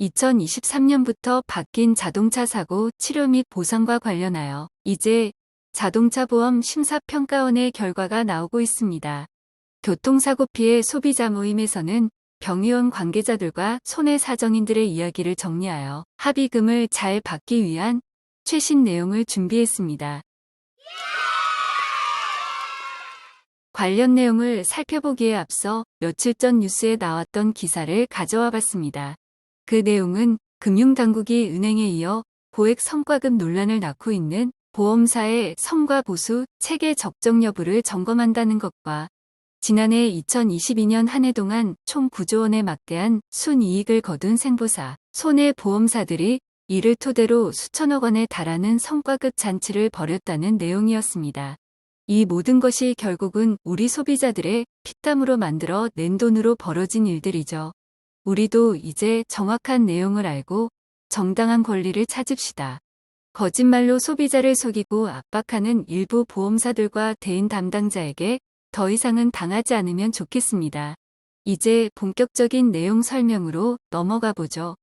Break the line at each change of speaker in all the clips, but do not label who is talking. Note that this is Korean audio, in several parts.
2023년부터 바뀐 자동차 사고 치료 및 보상과 관련하여 이제 자동차 보험 심사평가원의 결과가 나오고 있습니다. 교통사고 피해 소비자 모임에서는 병의원 관계자들과 손해사정인들의 이야기를 정리하여 합의금을 잘 받기 위한 최신 내용을 준비했습니다. 관련 내용을 살펴보기에 앞서 며칠 전 뉴스에 나왔던 기사를 가져와 봤습니다. 그 내용은 금융당국이 은행에 이어 고액 성과급 논란을 낳고 있는 보험사의 성과 보수 체계 적정 여부를 점검한다는 것과 지난해 2022년 한 해 동안 총 9조 원에 막대한 순이익을 거둔 생보사, 손해보험사들이 이를 토대로 수천억 원에 달하는 성과급 잔치를 벌였다는 내용이었습니다. 이 모든 것이 결국은 우리 소비자들의 피땀으로 만들어 낸 돈으로 벌어진 일들이죠. 우리도 이제 정확한 내용을 알고 정당한 권리를 찾읍시다. 거짓말로 소비자를 속이고 압박하는 일부 보험사들과 대인 담당자에게 더 이상은 당하지 않으면 좋겠습니다. 이제 본격적인 내용 설명으로 넘어가 보죠.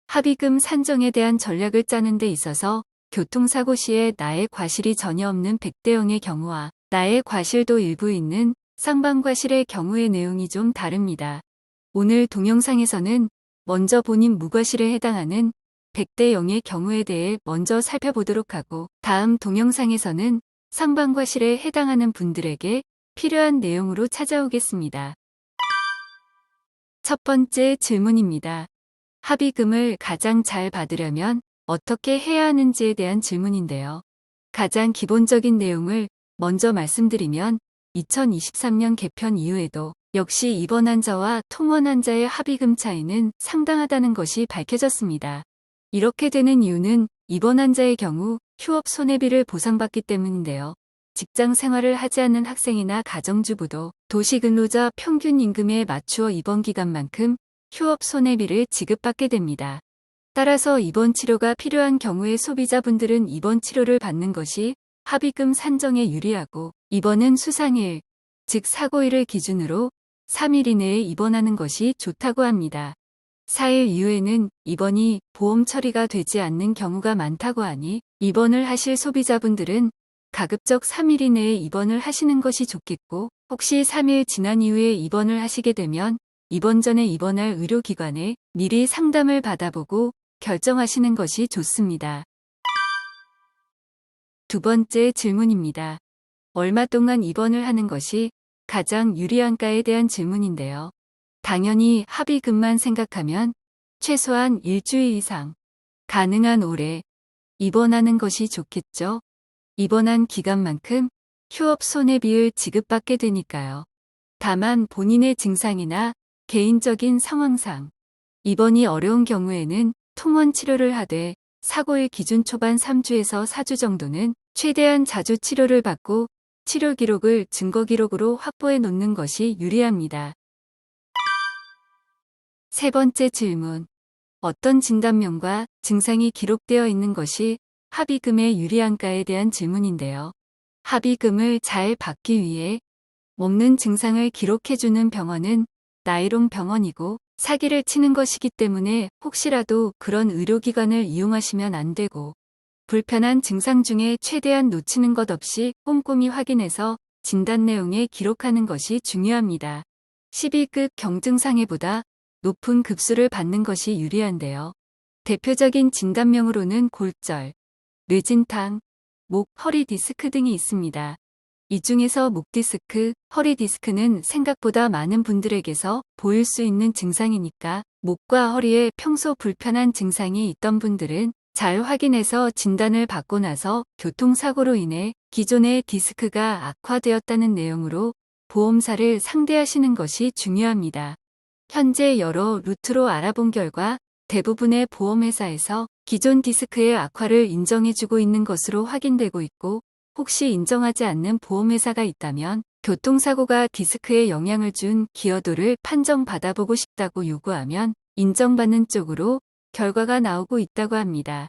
합의금 산정에 대한 전략을 짜는 데 있어서 교통사고 시에 나의 과실이 전혀 없는 100대 0의 경우와 나의 과실도 일부 있는 쌍방과실의 경우의 내용이 좀 다릅니다. 오늘 동영상에서는 먼저 본인 무과실에 해당하는 100대 0의 경우에 대해 먼저 살펴보도록 하고 다음 동영상에서는 상반과실에 해당하는 분들에게 필요한 내용으로 찾아오겠습니다. 첫 번째 질문입니다. 합의금을 가장 잘 받으려면 어떻게 해야 하는지에 대한 질문인데요. 가장 기본적인 내용을 먼저 말씀드리면 2023년 개편 이후에도 역시 입원 환자와 통원 환자의 합의금 차이는 상당하다는 것이 밝혀졌습니다. 이렇게 되는 이유는 입원 환자의 경우 휴업 손해비를 보상받기 때문인데요. 직장 생활을 하지 않는 학생이나 가정주부도 도시근로자 평균 임금에 맞추어 입원 기간만큼 휴업 손해비를 지급받게 됩니다. 따라서 입원 치료가 필요한 경우에 소비자분들은 입원 치료를 받는 것이 합의금 산정에 유리하고 입원은 수상일, 즉 사고일을 기준으로 3일 이내에 입원하는 것이 좋다고 합니다. 4일 이후에는 입원이 보험 처리가 되지 않는 경우가 많다고 하니 입원을 하실 소비자분들은 가급적 3일 이내에 입원을 하시는 것이 좋겠고 혹시 3일 지난 이후에 입원을 하시게 되면 입원 전에 입원할 의료기관에 미리 상담을 받아보고 결정하시는 것이 좋습니다. 두 번째 질문입니다. 얼마 동안 입원을 하는 것이 가장 유리한가에 대한 질문인데요. 당연히 합의금만 생각하면 최소한 일주일 이상, 가능한 오래 입원하는 것이 좋겠죠. 입원한 기간만큼 휴업 손해비를 지급받게 되니까요. 다만 본인의 증상이나 개인적인 상황상 입원이 어려운 경우에는 통원 치료를 하되 사고일 기준 초반 3주에서 4주 정도는 최대한 자주 치료를 받고 치료 기록을 증거 기록으로 확보해 놓는 것이 유리합니다. 세 번째 질문. 어떤 진단명과 증상이 기록되어 있는 것이 합의금에 유리한가에 대한 질문인데요. 합의금을 잘 받기 위해 먹는 증상을 기록해주는 병원은 나이롱 병원이고 사기를 치는 것이기 때문에 혹시라도 그런 의료기관을 이용하시면 안 되고 불편한 증상 중에 최대한 놓치는 것 없이 꼼꼼히 확인해서 진단 내용에 기록하는 것이 중요합니다. 12급 경증상해보다 높은 급수를 받는 것이 유리한데요. 대표적인 진단명으로는 골절, 뇌진탕, 목, 허리 디스크 등이 있습니다. 이 중에서 목 디스크, 허리 디스크는 생각보다 많은 분들에게서 보일 수 있는 증상이니까 목과 허리에 평소 불편한 증상이 있던 분들은 잘 확인해서 진단을 받고 나서 교통사고로 인해 기존의 디스크가 악화되었다는 내용으로 보험사를 상대하시는 것이 중요합니다. 현재 여러 루트로 알아본 결과 대부분의 보험회사에서 기존 디스크의 악화를 인정해주고 있는 것으로 확인되고 있고 혹시 인정하지 않는 보험회사가 있다면 교통사고가 디스크에 영향을 준 기여도를 판정받아보고 싶다고 요구하면 인정받는 쪽으로 결과가 나오고 있다고 합니다.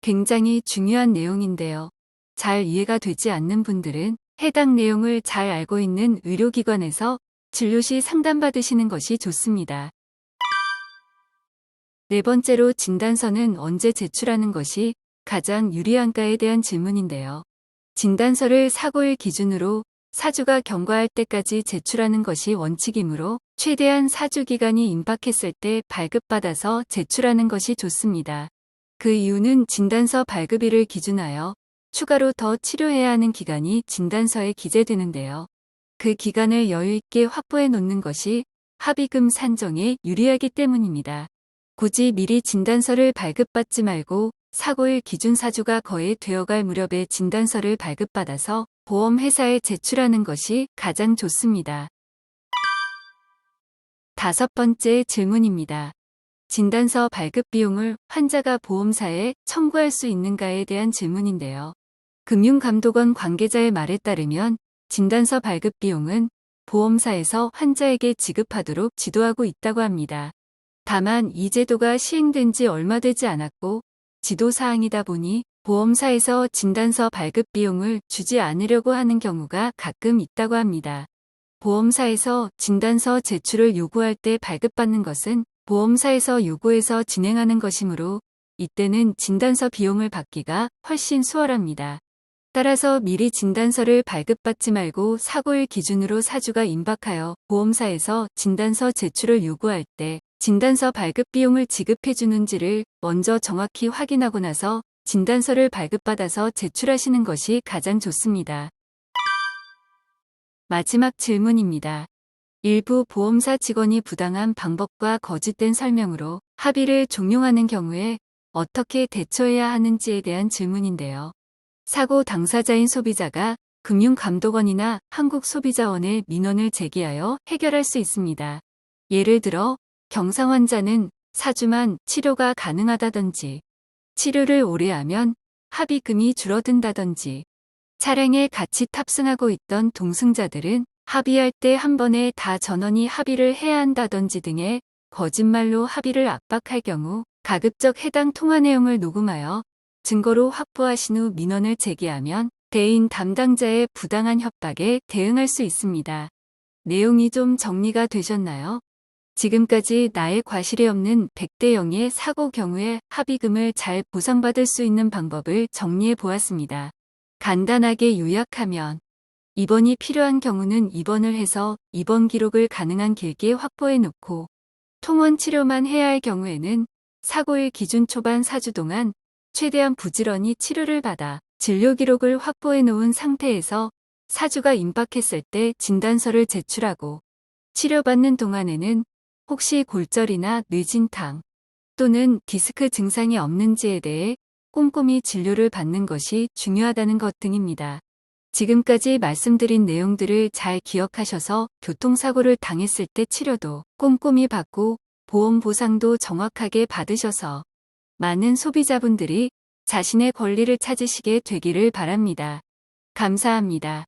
굉장히 중요한 내용인데요. 잘 이해가 되지 않는 분들은 해당 내용을 잘 알고 있는 의료기관에서 진료 시 상담받으시는 것이 좋습니다. 네 번째로 진단서는 언제 제출하는 것이 가장 유리한가에 대한 질문인데요. 진단서를 사고일 기준으로 사주가 경과할 때까지 제출하는 것이 원칙이므로 최대한 사주 기간이 임박했을 때 발급받아서 제출하는 것이 좋습니다. 그 이유는 진단서 발급일을 기준하여 추가로 더 치료해야 하는 기간이 진단서에 기재되는데요. 그 기간을 여유 있게 확보해 놓는 것이 합의금 산정에 유리하기 때문입니다. 굳이 미리 진단서를 발급받지 말고 사고일 기준 사주가 거의 되어갈 무렵에 진단서를 발급받아서 보험회사에 제출하는 것이 가장 좋습니다. 다섯 번째 질문입니다. 진단서 발급 비용을 환자가 보험사에 청구할 수 있는가에 대한 질문인데요. 금융감독원 관계자의 말에 따르면 진단서 발급 비용은 보험사에서 환자에게 지급하도록 지도하고 있다고 합니다. 다만 이 제도가 시행된 지 얼마 되지 않았고 지도사항이다 보니 보험사에서 진단서 발급 비용을 주지 않으려고 하는 경우가 가끔 있다고 합니다. 보험사에서 진단서 제출을 요구할 때 발급받는 것은 보험사에서 요구해서 진행하는 것이므로 이때는 진단서 비용을 받기가 훨씬 수월합니다. 따라서 미리 진단서를 발급받지 말고 사고일 기준으로 사주가 임박하여 보험사에서 진단서 제출을 요구할 때 진단서 발급 비용을 지급해 주는지를 먼저 정확히 확인하고 나서 진단서를 발급받아서 제출하시는 것이 가장 좋습니다. 마지막 질문입니다. 일부 보험사 직원이 부당한 방법과 거짓된 설명으로 합의를 종용하는 경우에 어떻게 대처해야 하는지에 대한 질문인데요. 사고 당사자인 소비자가 금융감독원이나 한국소비자원에 민원을 제기하여 해결할 수 있습니다. 예를 들어 경상 환자는 사주만 치료가 가능하다든지, 치료를 오래 하면 합의금이 줄어든다든지, 차량에 같이 탑승하고 있던 동승자들은 합의할 때 한 번에 다 전원이 합의를 해야 한다든지 등의 거짓말로 합의를 압박할 경우 가급적 해당 통화 내용을 녹음하여 증거로 확보하신 후 민원을 제기하면 대인 담당자의 부당한 협박에 대응할 수 있습니다. 내용이 좀 정리가 되셨나요? 지금까지 나의 과실이 없는 100대 0의 사고 경우에 합의금을 잘 보상받을 수 있는 방법을 정리해 보았습니다. 간단하게 요약하면 입원이 필요한 경우는 입원을 해서 입원 기록을 가능한 길게 확보해 놓고 통원 치료만 해야 할 경우에는 사고일 기준 초반 4주 동안 최대한 부지런히 치료를 받아 진료 기록을 확보해 놓은 상태에서 사주가 임박했을 때 진단서를 제출하고 치료받는 동안에는 혹시 골절이나 뇌진탕 또는 디스크 증상이 없는지에 대해 꼼꼼히 진료를 받는 것이 중요하다는 것 등입니다. 지금까지 말씀드린 내용들을 잘 기억하셔서 교통사고를 당했을 때 치료도 꼼꼼히 받고 보험 보상도 정확하게 받으셔서 많은 소비자분들이 자신의 권리를 찾으시게 되기를 바랍니다. 감사합니다.